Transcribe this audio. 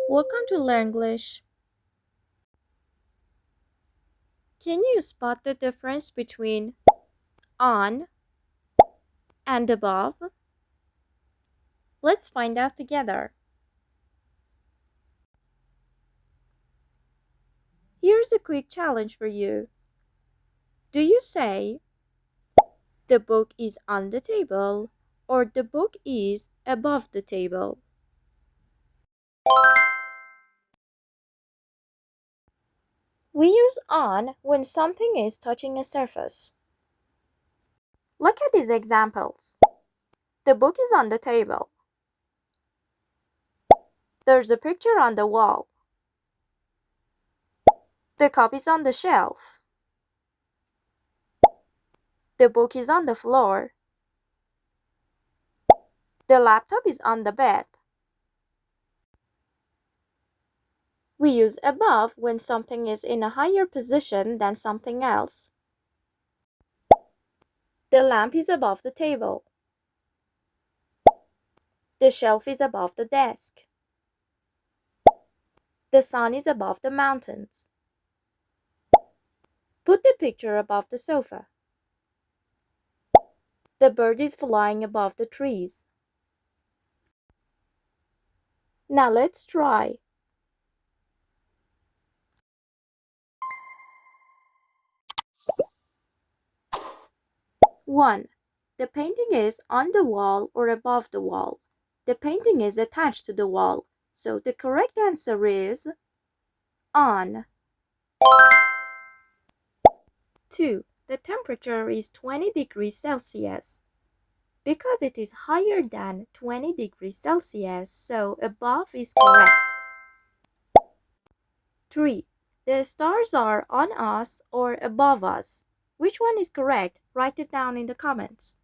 Welcome to Learnglish. Can you spot the difference between on and above? Let's find out together. Here's a quick challenge for you. Do you say the book is on the table or the book is above the table? We use on when something is touching a surface. Look at these examples. The book is on the table. There's a picture on the wall. The cup is on the shelf. The book is on the floor. The laptop is on the bed. We use above when something is in a higher position than something else. The lamp is above the table. The shelf is above the desk. The sun is above the mountains. Put the picture above the sofa. The bird is flying above the trees. Now let's try. 1. The painting is on the wall or above the wall. The painting is attached to the wall, so the correct answer is on. 2. The temperature is 20 degrees Celsius. Because it is higher than 20 degrees Celsius, so above is correct. 3. The stars are on us or above us. Which one is correct? Write it down in the comments.